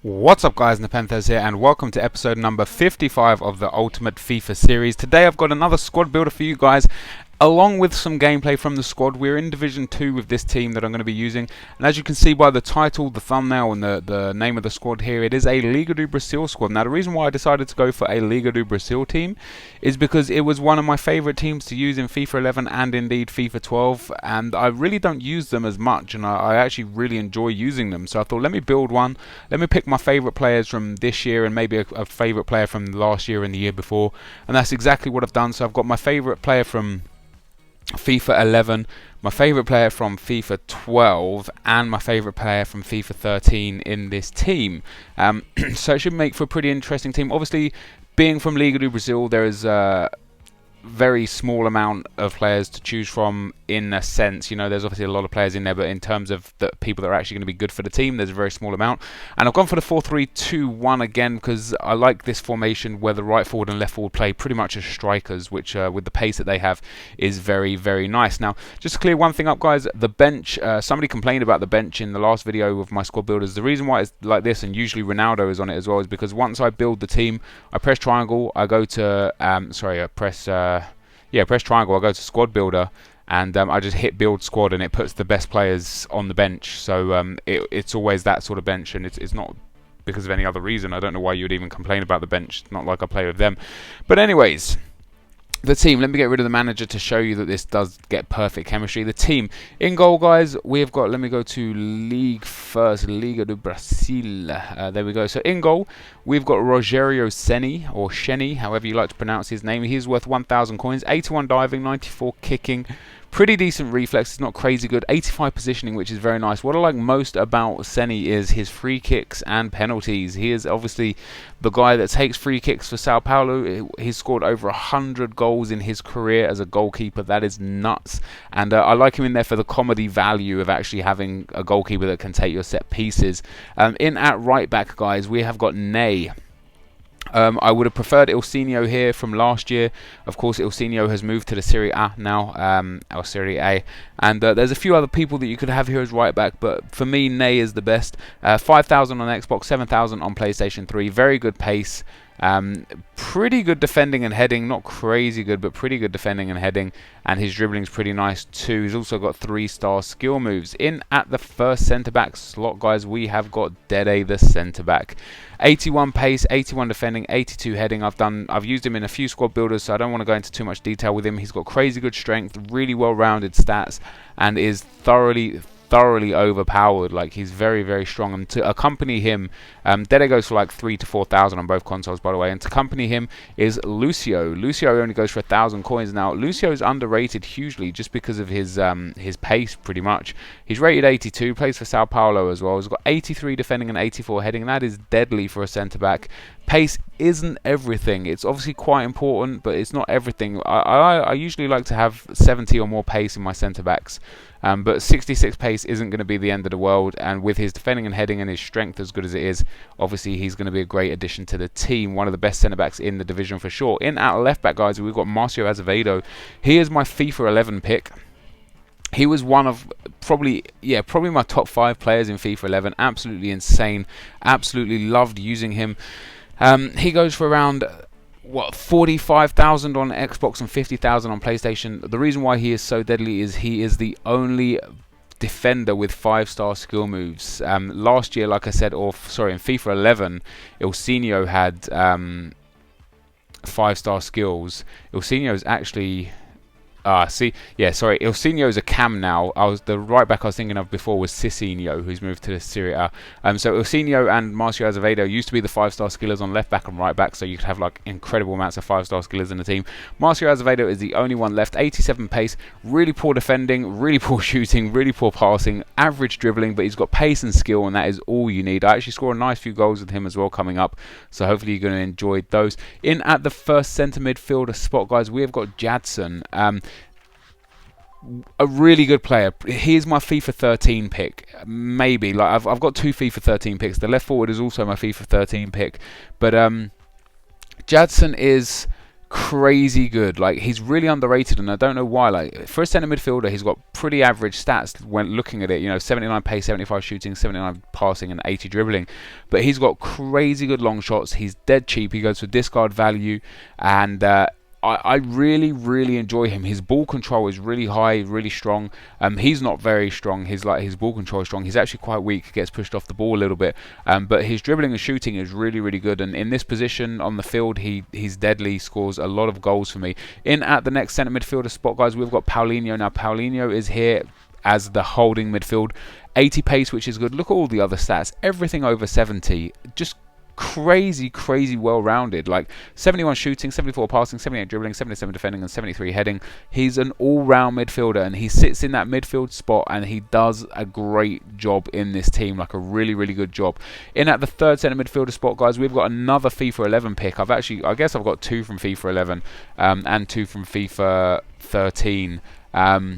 What's up guys, NepentheZ here and welcome to episode number 55 of the Ultimate FIFA series. Today I've got another squad builder for you guys along with some gameplay from the squad. We're in Division 2 with this team that I'm going to be using, and as you can see by the title, the thumbnail and the name of the squad here, it is a Liga do Brasil squad. Now the reason why I decided to go for a Liga do Brasil team is because it was one of my favourite teams to use in FIFA 11 and indeed FIFA 12, and I really don't use them as much, and I actually really enjoy using them. So I thought, let me build one, let me pick my favourite players from this year and maybe a favourite player from last year and the year before, and that's exactly what I've done. So I've got my favourite player from FIFA 11, my favourite player from FIFA 12 and my favourite player from FIFA 13 in this team. So it should make for a pretty interesting team. Obviously, being from Liga do Brasil, there is a very small amount of players to choose from in a sense. You know, there's obviously a lot of players in there, but in terms of the people that are actually going to be good for the team, there's a very small amount. And I've gone for the 4-3-2-1 again because I like this formation where the right forward and left forward play pretty much as strikers, which with the pace that they have is very, very nice. Now, just to clear one thing up guys, the bench, somebody complained about the bench in the last video of my squad builders. The reason why it's like this, and usually Ronaldo is on it as well, is because once I build the team, I press triangle, I go to, press triangle, I go to squad builder, and I just hit build squad and it puts the best players on the bench. So it's always that sort of bench, and it's not because of any other reason. I don't know why you would even complain about the bench. It's not like I play with them. But anyways, the team, let me get rid of the manager to show you that this does get perfect chemistry. The team, in goal guys, we've got, let me go to League first, Liga do Brasil. There we go. So in goal, we've got Rogério Ceni, or Shenny, however you like to pronounce his name. He's worth 1,000 coins, 81 diving, 94 kicking. Pretty decent reflex, it's not crazy good. 85 positioning, which is very nice. What I like most about Ceni is his free kicks and penalties. He is obviously the guy that takes free kicks for Sao Paulo. He's scored over 100 goals in his career as a goalkeeper. That is nuts. And I like him in there for the comedy value of actually having a goalkeeper that can take your set pieces. In at right back, guys, we have got Ney. I would have preferred Ilsinho here from last year. Of course, Ilsinho has moved to the Serie A now, or Serie A, and there's a few other people that you could have here as right back, but for me, Ney is the best. 5,000 on Xbox, 7,000 on PlayStation 3. Very good pace. Pretty good defending and heading, not crazy good, but pretty good defending and heading, and his dribbling's pretty nice too. He's also got 3-star skill moves. In at the first centre-back slot, guys, we have got Dede, the centre-back. 81 pace, 81 defending, 82 heading. I've used him in a few squad builders, so I don't want to go into too much detail with him. He's got crazy good strength, really well-rounded stats, and is thoroughly overpowered. Like, he's very, very strong. And to accompany him, Dede goes for like 3,000 to 4,000 on both consoles, by the way, and to accompany him is Lucio. Lucio only goes for 1,000 coins. Now Lucio is underrated hugely just because of his pace, pretty much. He's rated 82, plays for Sao Paulo as well. He's got 83 defending and 84 heading. That is deadly for a centre back. Pace isn't everything. It's obviously quite important, but it's not everything. I usually like to have 70 or more pace in my centre backs, but 66 pace isn't going to be the end of the world. And with his defending and heading and his strength as good as it is, obviously he's going to be a great addition to the team. One of the best centre backs in the division for sure. In at left back, guys, we've got Marcio Azevedo. He is my FIFA 11 pick. He was one of probably my top 5 players in FIFA 11. Absolutely insane. Absolutely loved using him. He goes for around 45,000 on Xbox and 50,000 on PlayStation. The reason why he is so deadly is he is the only defender with 5-star skill moves. Last year, like I said, in FIFA 11, Ilsinho had 5-star skills. Ilsinho is actually Ilsinho is a cam now. The right back I was thinking of before was Cicinho, who's moved to the Serie A. So Ilsinho and Marcio Azevedo used to be the 5-star skillers on left back and right back, so you could have like incredible amounts of 5-star skillers in the team. Marcio Azevedo is the only one left. 87 pace, really poor defending, really poor shooting, really poor passing, average dribbling, but he's got pace and skill, and that is all you need. I actually score a nice few goals with him as well coming up, so hopefully you're going to enjoy those. In at the first centre midfielder spot, guys, we have got Jadson. A really good player. Here's my FIFA 13 pick. Maybe, like, I've got 2 FIFA 13 picks. The left forward is also my FIFA 13 pick, but Jadson is crazy good. Like, he's really underrated, and I don't know why. Like, for a centre midfielder, he's got pretty average stats when looking at it. You know, 79 pace, 75 shooting, 79 passing, and 80 dribbling. But he's got crazy good long shots. He's dead cheap. He goes for discard value, and I really, really enjoy him. His ball control is really high, really strong. He's not very strong. His ball control is strong. He's actually quite weak. Gets pushed off the ball a little bit. But his dribbling and shooting is really, really good. And in this position on the field, he's deadly. Scores a lot of goals for me. In at the next centre midfielder spot, guys, we've got Paulinho. Now, Paulinho is here as the holding midfield. 80 pace, which is good. Look at all the other stats. Everything over 70. Just crazy well-rounded. Like 71 shooting, 74 passing, 78 dribbling, 77 defending, and 73 heading. He's an all-round midfielder, and he sits in that midfield spot, and he does a great job in this team, like a really good job. In at the third centre midfielder spot, guys, we've got another FIFA 11 pick. I guess I've got 2 from FIFA 11 and 2 from FIFA 13. Yeah,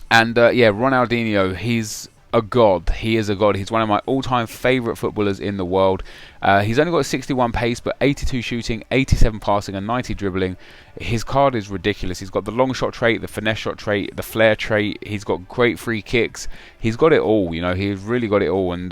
Ronaldinho, he's a god. He is a god. He's one of my all-time favourite footballers in the world. He's only got 61 pace, but 82 shooting, 87 passing, and 90 dribbling. His card is ridiculous. He's got the long shot trait, the finesse shot trait, the flair trait. He's got great free kicks. He's got it all. You know, he's really got it all. And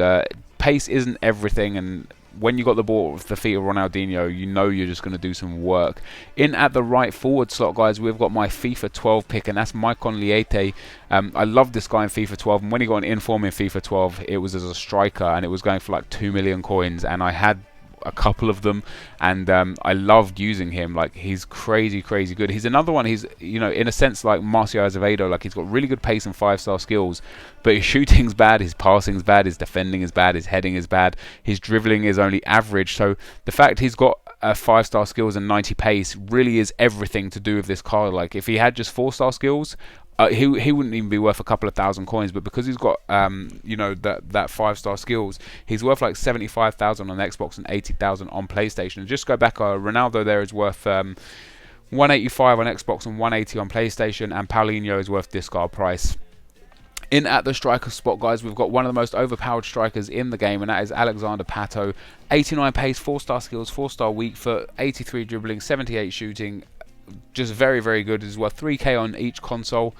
pace isn't everything, and when you got the ball with the feet of Ronaldinho, you know you're just going to do some work. In at the right forward slot, guys, we've got my FIFA 12 pick, and that's Maicon Liete. I love this guy in FIFA 12, and when he got an inform in FIFA 12, it was as a striker, and it was going for like 2 million coins, and I had a couple of them, and I loved using him. Like, he's crazy good. He's another one. He's, you know, in a sense like Marcio Azevedo. Like, he's got really good pace and 5-star skills, but his shooting's bad, his passing's bad, his defending is bad, his heading is bad, his dribbling is only average. So the fact he's got 5-star skills and 90 pace really is everything to do with this card. Like, if he had just 4-star skills, he wouldn't even be worth a couple of thousand coins, but because he's got you know, that 5-star skills, he's worth like 75,000 on Xbox and 80,000 on PlayStation. And just go back, Ronaldo there is worth 185 on Xbox and 180 on PlayStation, and Paulinho is worth discard price. In at the striker spot, guys, we've got one of the most overpowered strikers in the game, and that is Alexander Pato. 89 pace, 4-star skills, 4-star weak foot, 83 dribbling, 78 shooting. Just very good. He's worth 3k on each console.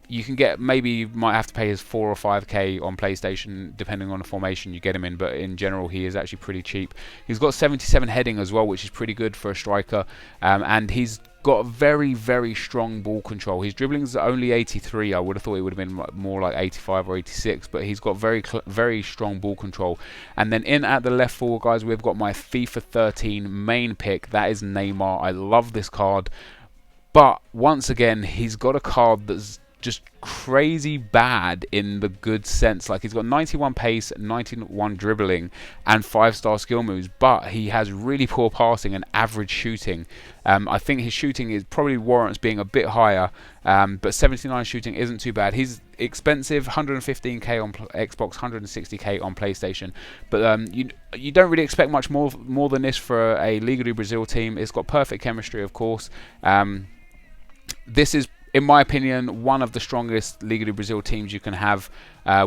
You can get, maybe you might have to pay his 4 or 5k on PlayStation depending on the formation you get him in, but in general he is actually pretty cheap. He's got 77 heading as well, which is pretty good for a striker, and he's got very strong ball control. His dribbling is only 83. I would have thought it would have been more like 85 or 86, but he's got very strong ball control. And then in at the left forward, guys, we've got my FIFA 13 main pick. That is Neymar. I love this card, but once again, he's got a card that's just crazy bad in the good sense. Like, he's got 91 pace, 91 dribbling, and 5-star skill moves, but he has really poor passing and average shooting. I think his shooting is probably warrants being a bit higher, but 79 shooting isn't too bad. He's expensive, 115k on Xbox, 160k on PlayStation, but you don't really expect much more than this for a Liga do Brazil team. It's got perfect chemistry, of course. This is, in my opinion, one of the strongest Liga do Brazil teams you can have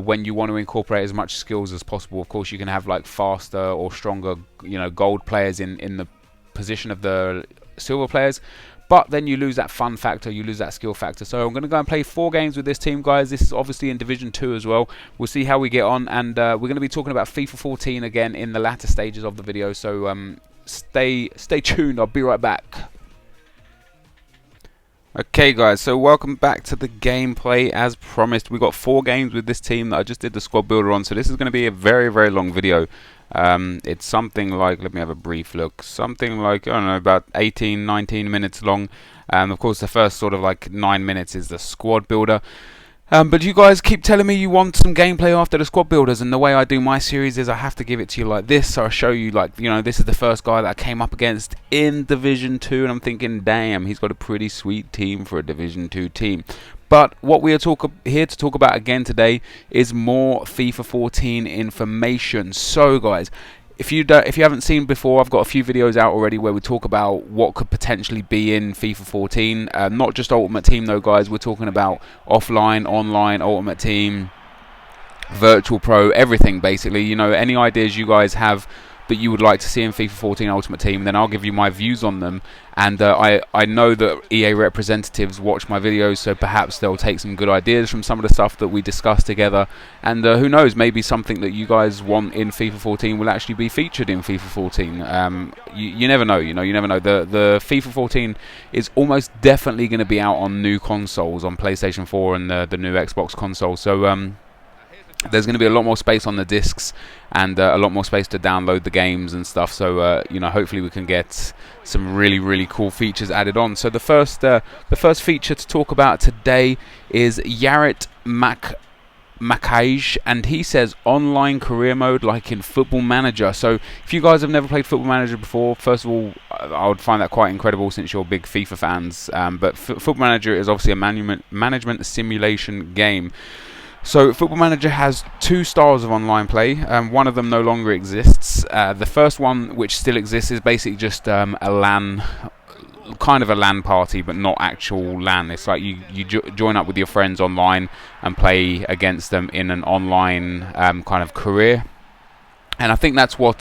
when you want to incorporate as much skills as possible. Of course, you can have like faster or stronger, you know, gold players in the position of the silver players, but then you lose that fun factor, you lose that skill factor. So I'm going to go and play 4 games with this team, guys. This is obviously in Division 2 as well. We'll see how we get on, and we're going to be talking about FIFA 14 again in the latter stages of the video. So stay tuned. I'll be right back. Okay, guys, so welcome back to the gameplay. As promised, we got 4 games with this team that I just did the squad builder on, so this is going to be a very long video. It's something like, let me have a brief look, something like, I don't know, about 18-19 minutes long. Of course, the first sort of like 9 minutes is the squad builder. But you guys keep telling me you want some gameplay after the squad builders, and the way I do my series is I have to give it to you like this. So I show you, like, you know, this is the first guy that I came up against in Division 2, and I'm thinking, damn, he's got a pretty sweet team for a Division 2 team. But what we are here to talk about again today is more FIFA 14 information. So guys, if you haven't seen before, I've got a few videos out already where we talk about what could potentially be in FIFA 14. Not just Ultimate Team though, guys. We're talking about offline, online, Ultimate Team, Virtual Pro, everything basically. You know, any ideas you guys have, that you would like to see in FIFA 14 Ultimate Team, then I'll give you my views on them. And I know that EA representatives watch my videos, so perhaps they'll take some good ideas from some of the stuff that we discuss together. And who knows, maybe something that you guys want in FIFA 14 will actually be featured in FIFA 14. You never know, you never know. The FIFA 14 is almost definitely going to be out on new consoles, on PlayStation 4 and the new Xbox console. So there's going to be a lot more space on the discs and a lot more space to download the games and stuff. So hopefully we can get some really, really cool features added on. So the first feature to talk about today is Yaret Makaj, and he says online career mode like in Football Manager. So if you guys have never played Football Manager before, first of all, I would find that quite incredible since you're big FIFA fans. But Football Manager is obviously a management simulation game. So Football Manager has two styles of online play. One of them no longer exists. The first one, which still exists, is basically just a LAN, kind of a LAN party, but not actual LAN. It's like you join up with your friends online and play against them in an online kind of career. And I think that's what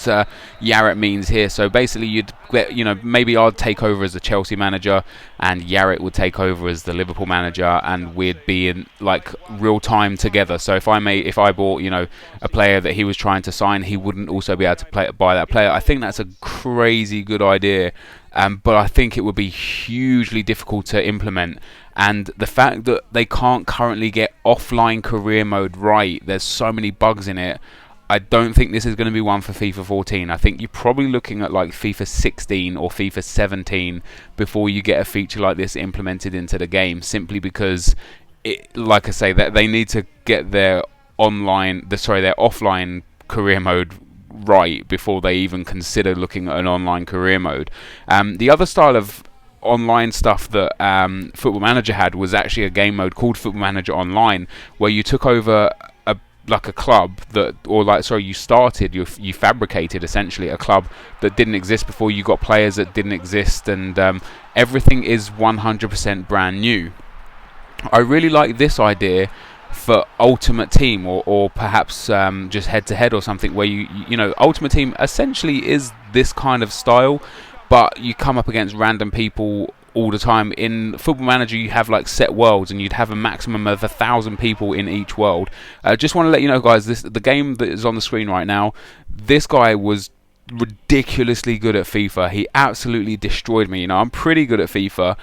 Yaret means here. So basically, you'd get, maybe I'd take over as the Chelsea manager, and Yaret would take over as the Liverpool manager, and we'd be in like real time together. So if I bought, a player that he was trying to sign, he wouldn't also be able to buy that player. I think that's a crazy good idea, but I think it would be hugely difficult to implement. And the fact that they can't currently get offline career mode right, there's so many bugs in it. I don't think this is going to be one for FIFA 14. I think you're probably looking at like FIFA 16 or FIFA 17 before you get a feature like this implemented into the game, simply because, like I say, that they need to get their offline career mode right before they even consider looking at an online career mode. The other style of online stuff that Football Manager had was actually a game mode called Football Manager Online, where you took over a club you fabricated essentially a club that didn't exist before. You got players that didn't exist, and everything is 100% brand new. I really like this idea for Ultimate Team, or perhaps just head to head or something, where Ultimate Team essentially is this kind of style, but you come up against random people all the time. In Football Manager, you have like set worlds, and you'd have a maximum of 1,000 people in each world. Just want to let you know, guys, the game that is on the screen right now, this guy was ridiculously good at FIFA. He absolutely destroyed me. I'm pretty good at FIFA,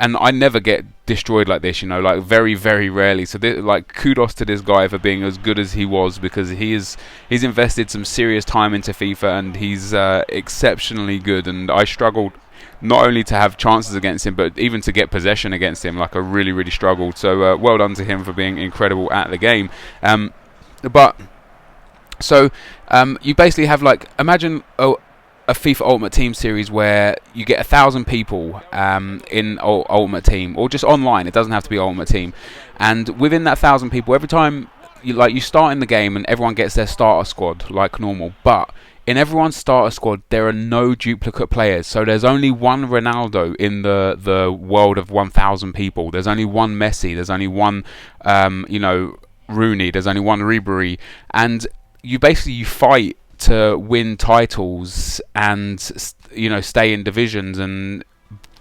and I never get destroyed like this, like very, very rarely. So kudos to this guy for being as good as he was, because he's invested some serious time into FIFA, and he's exceptionally good. And I struggled not only to have chances against him, but even to get possession against him. Like, I really, really struggled. So well done to him for being incredible at the game. You basically have, imagine a FIFA Ultimate Team series where you get 1,000 people in Ultimate Team, or just online. It doesn't have to be Ultimate Team. And within that 1,000 people, every time you start in the game, and everyone gets their starter squad like normal, but in everyone's starter squad, there are no duplicate players. So there's only one Ronaldo in the world of 1,000 people. There's only one Messi. There's only one, Rooney. There's only one Ribery. And you fight to win titles and, stay in divisions and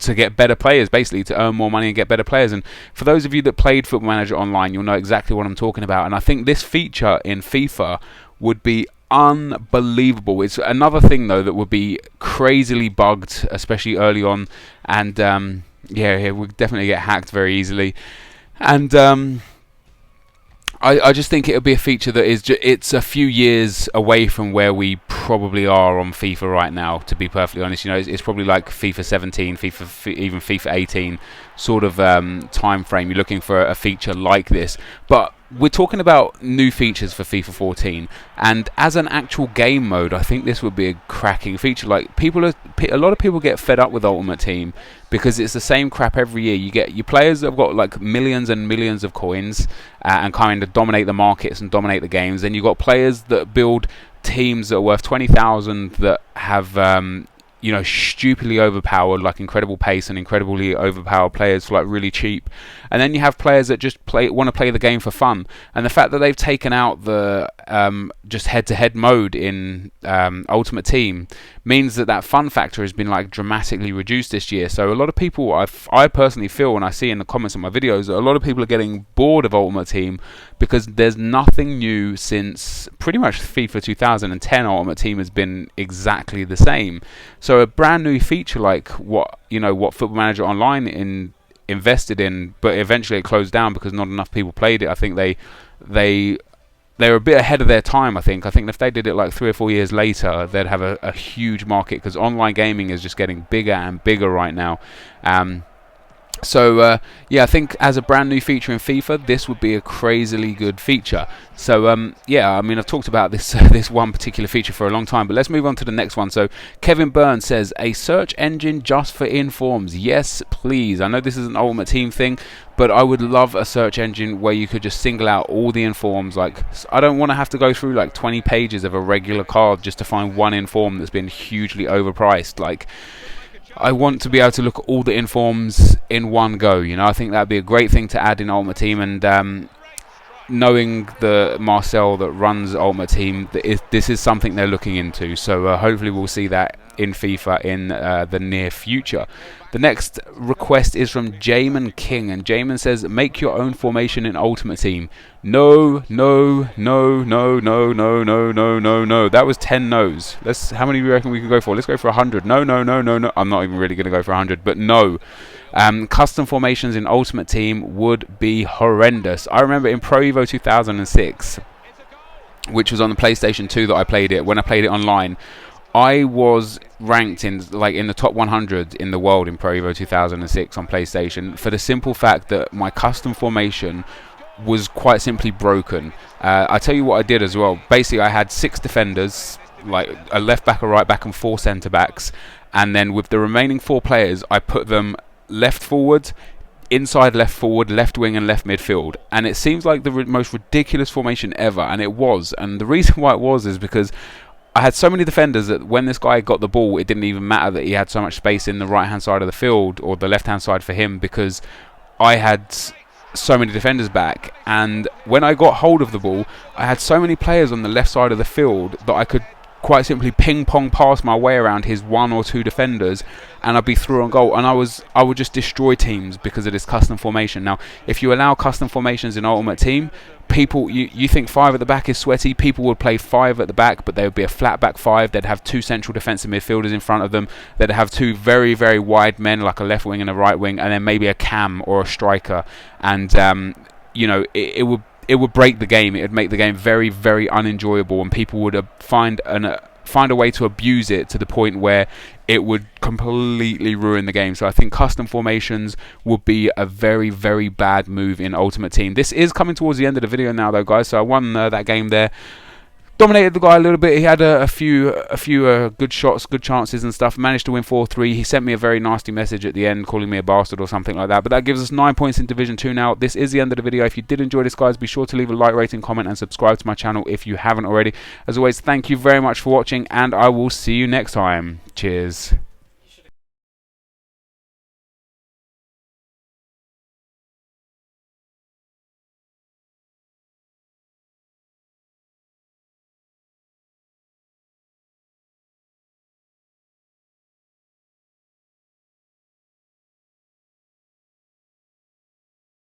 to get better players, basically, to earn more money and get better players. And for those of you that played Football Manager Online, you'll know exactly what I'm talking about. And I think this feature in FIFA would be unbelievable. It's another thing though that would be crazily bugged, especially early on, and we'll definitely get hacked very easily. And I just think it'll be a feature that is it's a few years away from where we probably are on FIFA right now, to be perfectly honest. It's probably like FIFA 17, even FIFA 18 sort of time frame. You're looking for a feature like this, but we're talking about new features for FIFA 14, and as an actual game mode, I think this would be a cracking feature. Like, a lot of people get fed up with Ultimate Team because it's the same crap every year. You get your players that have got like millions and millions of coins and kind of dominate the markets and dominate the games. Then you've got players that build teams that are worth 20,000 that have you know, stupidly overpowered, like incredible pace and incredibly overpowered players for like really cheap. And then you have players that just want to play the game for fun. And the fact that they've taken out the just head-to-head mode in Ultimate Team means that that fun factor has been like dramatically reduced this year. So a lot of people, I personally feel, and I see in the comments on my videos, that a lot of people are getting bored of Ultimate Team because there's nothing new since pretty much FIFA 2010. Ultimate Team has been exactly the same. So a brand new feature like what Football Manager Online invested in, but eventually it closed down because not enough people played it. I think they're a bit ahead of their time. I think if they did it like 3 or 4 years later, they'd have a huge market, because online gaming is just getting bigger and bigger right now. So yeah, I think as a brand new feature in FIFA, this would be a crazily good feature. So yeah, I mean, I've talked about this this one particular feature for a long time, but let's move on to the next one. So Kevin Byrne says, a search engine just for informs. Yes, please. I know this is an Ultimate Team thing, but I would love a search engine where you could just single out all the informs. Like, I don't want to have to go through like 20 pages of a regular card just to find one inform that's been hugely overpriced. Like, I want to be able to look at all the informs in one go. You know, I think that'd be a great thing to add in Ultimate Team. And knowing the Marcel that runs Ultimate Team, this is something they're looking into. So hopefully we'll see that in FIFA in the near future. The next request is from Jamin King, and Jamin says, make your own formation in Ultimate Team. No, no, no, no, no, no, no, no, no, no. That was 10 no's. How many do you reckon we could go for? Let's go for 100. No, no, no, no, no. I'm not even really going to go for 100, but no. Custom formations in Ultimate Team would be horrendous. I remember in Pro Evo 2006, which was on the PlayStation 2 that I played it, when I played it online, I was ranked in the top 100 in the world in Pro Evo 2006 on PlayStation, for the simple fact that my custom formation was quite simply broken. I tell you what I did as well. Basically, I had 6 defenders, like a left back, a right back, and 4 centre backs, and then with the remaining 4 players, I put them left forward, inside left forward, left wing, and left midfield. And it seems like the most ridiculous formation ever, and it was. And the reason why it was is because I had so many defenders that when this guy got the ball, it didn't even matter that he had so much space in the right-hand side of the field, or the left-hand side for him, because I had so many defenders back. And when I got hold of the ball, I had so many players on the left side of the field that I could quite simply ping-pong pass my way around his 1 or 2 defenders, and I'd be through on goal. And I would just destroy teams because of this custom formation. Now, if you allow custom formations in Ultimate Team, people, you think 5 at the back is sweaty, people would play 5 at the back, but they would be a flat back 5. They'd have 2 central defensive midfielders in front of them. They'd have 2 very, very wide men, like a left wing and a right wing, and then maybe a cam or a striker. And you know, it would break the game. It would make the game very, very unenjoyable, and people would find a way to abuse it to the point where it would completely ruin the game. So I think custom formations would be a very, very bad move in Ultimate Team. This is coming towards the end of the video now, though, guys. So I won that game there. Dominated the guy a little bit. He had a few good shots, good chances and stuff. Managed to win 4-3. He sent me a very nasty message at the end, calling me a bastard or something like that. But that gives us 9 points in Division 2 now. This is the end of the video. If you did enjoy this, guys, be sure to leave a like, rating, comment, and subscribe to my channel if you haven't already. As always, thank you very much for watching, and I will see you next time. Cheers.